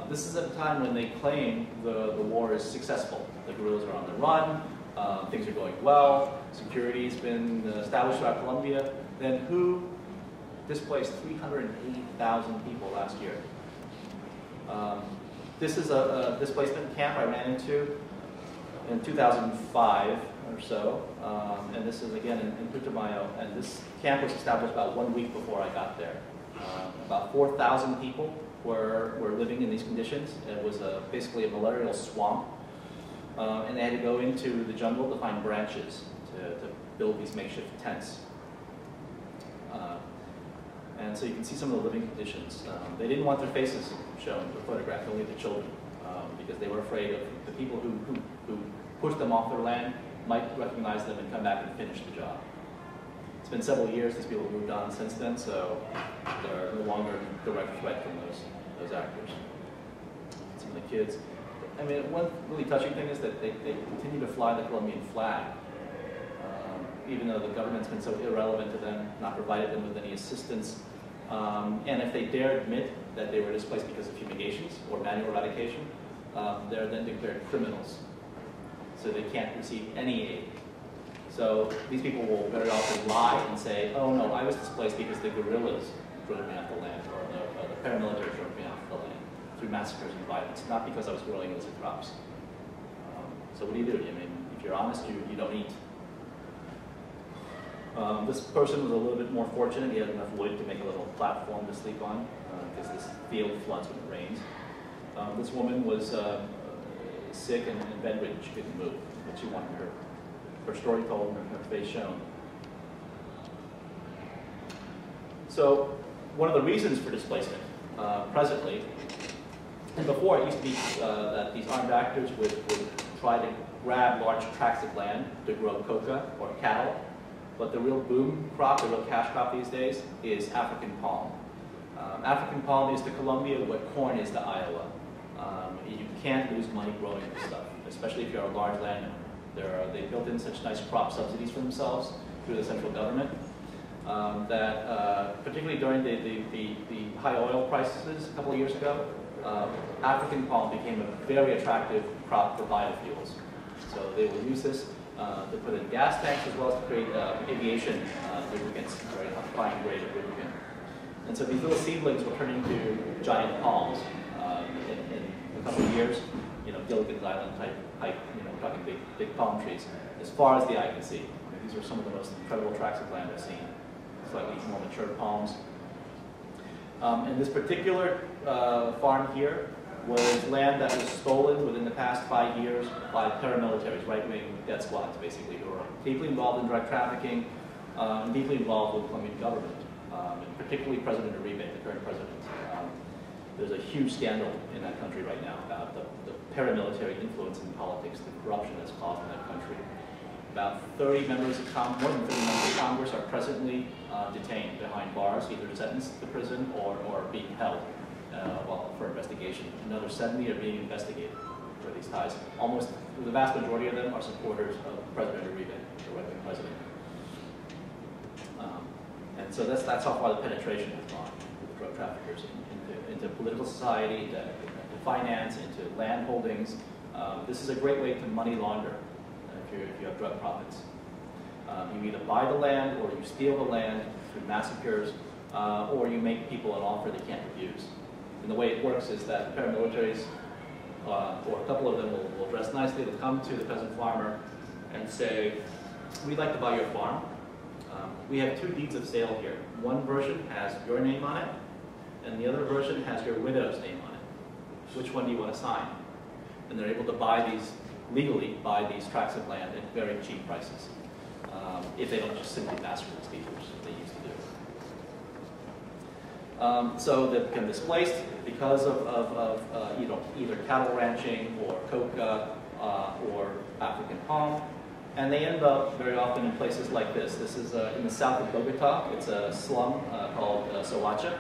This is at a time when they claim the war is successful. The guerrillas are on the run, things are going well, security has been established throughout Colombia. Then who displaced 380,000 people last year? This is a displacement camp I ran into in 2005 or so, and this is again in Putumayo, and this camp was established about 1 week before I got there. About 4,000 people were living in these conditions. It was basically a malarial swamp, and they had to go into the jungle to find branches to build these makeshift tents. And so you can see some of the living conditions. They didn't want their faces shown or photographed, only the children, because they were afraid of the people who pushed them off their land might recognize them and come back and finish the job. It's been several years, these people have moved on since then, so they're no longer a direct threat from those actors. Some of the kids. I mean, one really touching thing is that they continue to fly the Colombian flag, even though the government's been so irrelevant to them, not provided them with any assistance. And if they dare admit that they were displaced because of fumigations or manual eradication, they're then declared criminals. So they can't receive any aid. So these people will very often lie and say, oh no, I was displaced because the guerrillas drove me off the land, or the paramilitary drove me off the land through massacres and violence, not because I was growing illicit crops. So what do? I mean, if you're honest, you don't eat. This person was a little bit more fortunate. He had enough wood to make a little platform to sleep on, because this field floods when it rains. This woman was sick and bedridden. She couldn't move, but she wanted her story told and her face shown. So one of the reasons for displacement presently, and before it used to be that these armed actors would try to grab large tracts of land to grow coca or cattle, but the real boom crop, the real cash crop these days is African palm. African palm is to Colombia what corn is to Iowa. You can't lose money growing this stuff, especially if you're a large landowner. They built in such nice crop subsidies for themselves through the central government that particularly during the high oil prices a couple of years ago, African palm became a very attractive crop for biofuels. So they will use this to put in gas tanks as well as to create aviation lubricants, very fine grade of lubricant. And so these little seedlings will turn into giant palms in a couple of years. You know, Gilligan's Island type height, you know, we're talking big palm trees, as far as the eye can see. I mean, these are some of the most incredible tracts of land I've seen. Slightly more mature palms. And this particular farm here was land that was stolen within the past 5 years by paramilitaries, right-wing death squads, basically, who are deeply involved in drug trafficking, and deeply involved with the Colombian government, and particularly President Uribe, the current president. There's a huge scandal in that country right now about the paramilitary influence in politics, the corruption that's caused in that country. About 30 members of Congress, more than 30 members of Congress are presently detained behind bars, either sentenced to prison or being held for investigation. Another 70 are being investigated for these ties. Almost the vast majority of them are supporters of President Uribe, the right-wing president. And so that's how far the penetration has gone with drug traffickers into political society, into finance, into land holdings. This is a great way to money launder if you have drug profits. You either buy the land or you steal the land through massacres, or you make people an offer they can't refuse. And the way it works is that paramilitaries, or a couple of them will dress nicely, they'll come to the peasant farmer and say, we'd like to buy your farm. We have 2 deeds of sale here. One version has your name on it, and the other version has your widow's name on it. Which one do you want to sign? And they're able to legally buy these tracts of land at very cheap prices, if they don't just simply massacre these people, which they used to do. So they become displaced because of either cattle ranching or coca or African palm. And they end up very often in places like this. This is in the south of Bogota. It's a slum called Soacha.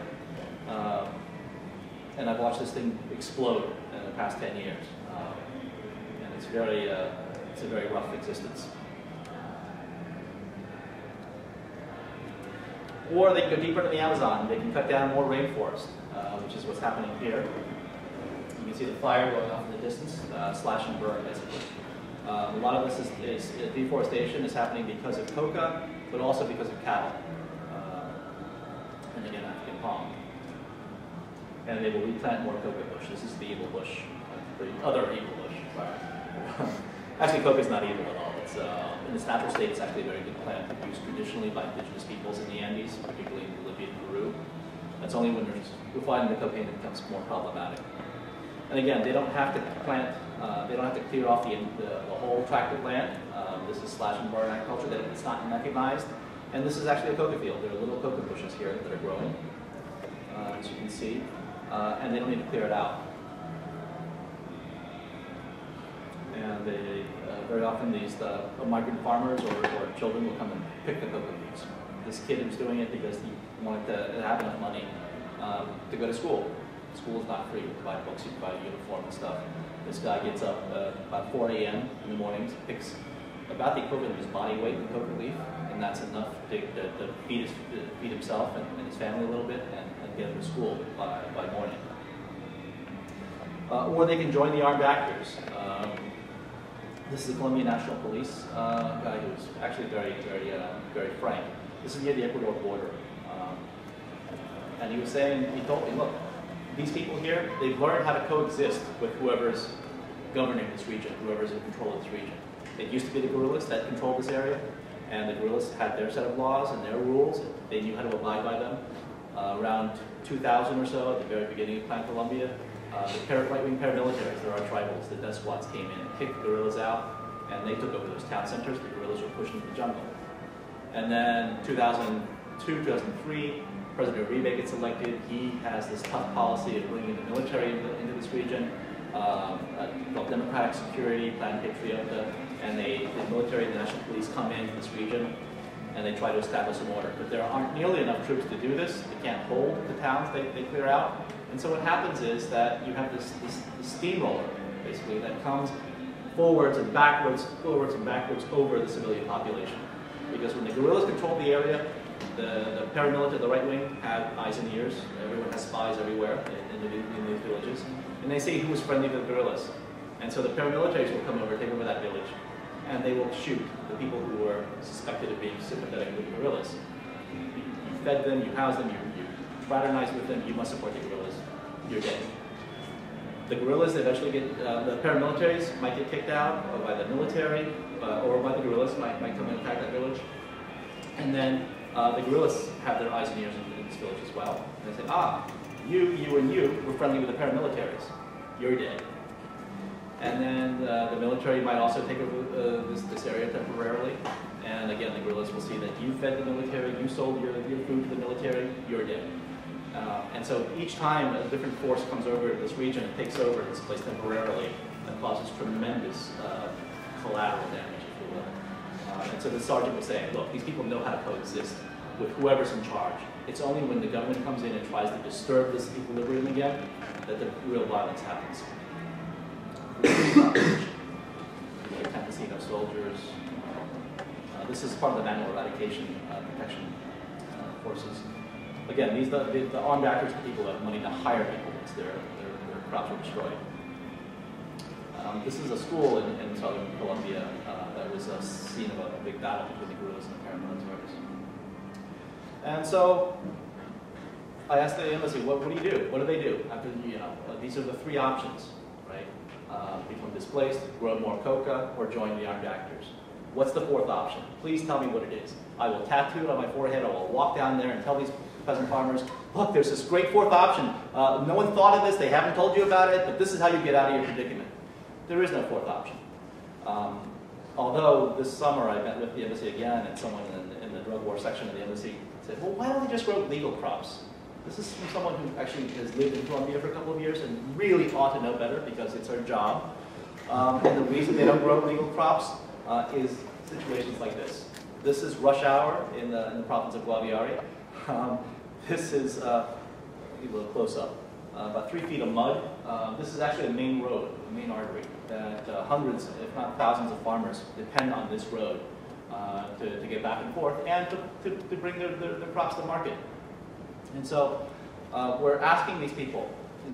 And I've watched this thing explode in the past 10 years. And it's a very rough existence. Or they can go deeper into the Amazon. They can cut down more rainforest, which is what's happening here. You can see the fire going off in the distance, slash and burn, basically. A lot of this is deforestation is happening because of coca, but also because of cattle. And again, African palm. And they will replant more coca bush. This is the evil bush, the other evil bush. Sorry. Actually, coca is not evil at all. It's, in its natural state, it's actually a very good plant used traditionally by indigenous peoples in the Andes, particularly in Bolivia and Peru. That's only when there's refining the cocaine that becomes more problematic. And again, they don't have to plant, they don't have to clear off the whole tract of land. This is slash and burn agriculture that it's not mechanized. And this is actually a coca field. There are little coca bushes here that are growing, as you can see, and they don't need to clear it out. And they, very often these migrant farmers or children will come and pick the coca beans. This kid is doing it because he wanted to have enough money to go to school. School is not free. You buy books, you buy a uniform and stuff. This guy gets up about 4 a.m. in the mornings, picks about the equivalent of his body weight in coca leaf, and that's enough to feed himself and his family a little bit and get him to school by morning. Or they can join the armed actors. This is the Colombian National Police guy who's actually very frank. This is near the Ecuador border. And he was saying, he told me, look, these people here, they've learned how to coexist with whoever's governing this region, whoever's in control of this region. It used to be the guerrillas that controlled this area, and the guerrillas had their set of laws and their rules, and they knew how to abide by them. Around 2000 or so, at the very beginning of Plan Colombia, the right-wing paramilitaries, there are tribals, the death squads came in and kicked the guerrillas out, and they took over those town centers. The guerrillas were pushed into the jungle. And then 2002, 2003, President Uribe gets elected. He has this tough policy of bringing the military into this region, called Democratic Security, Plan Patriota, and the military and the national police come into this region and they try to establish some order. But there aren't nearly enough troops to do this. They can't hold the towns they clear out. And so what happens is that you have this steamroller, basically, that comes forwards and backwards over the civilian population. Because when the guerrillas control the area, the paramilitary, the right wing, have eyes and ears. Everyone has spies everywhere in these villages. And they see who is friendly to the guerrillas. And so the paramilitaries will come over, take over that village, and they will shoot the people who are suspected of being sympathetic to the guerrillas. You fed them, you housed them, you fraternized with them, you must support the guerrillas. You're dead. The guerrillas eventually get, the paramilitaries might get kicked out or by the military, or by the guerrillas, might come and attack that village. And then the guerrillas have their eyes and ears in this village as well. And they say, ah, you and you were friendly with the paramilitaries. You're dead. And then the military might also take over this area temporarily. And again, the guerrillas will see that you fed the military, you sold your food to the military, you're dead. And so each time a different force comes over this region and takes over this place temporarily, that causes tremendous collateral damage, if you will. And so the sergeant was saying, look, these people know how to coexist with whoever's in charge. It's only when the government comes in and tries to disturb this equilibrium again that the real violence happens. You tend to see no soldiers. This is part of the manual eradication protection forces. Again, the armed actors are people that have money to hire people once their crops are destroyed. This is a school in southern Colombia that was a scene of a big battle between the guerrillas and the paramilitaries. And so I asked the embassy, what do you do? What do they do? After, these are the three options, right? Become displaced, grow more coca, or join the armed actors. What's the fourth option? Please tell me what it is. I will tattoo it on my forehead. I will walk down there and tell these peasant farmers, look, there's this great fourth option. No one thought of this. They haven't told you about it, but this is how you get out of your predicament. There is no fourth option. Although this summer I met with the embassy again, and someone in the drug war section of the embassy said, well, why don't they just grow legal crops? This is from someone who actually has lived in Colombia for a couple of years and really ought to know better because it's her job. And the reason they don't grow legal crops is situations like this. This is rush hour in the province of Guaviare. This is, a little close up, about 3 feet of mud. This is actually a main road, a main artery, that hundreds, if not thousands of farmers depend on this road to get back and forth and to bring their crops to market. And so we're asking these people,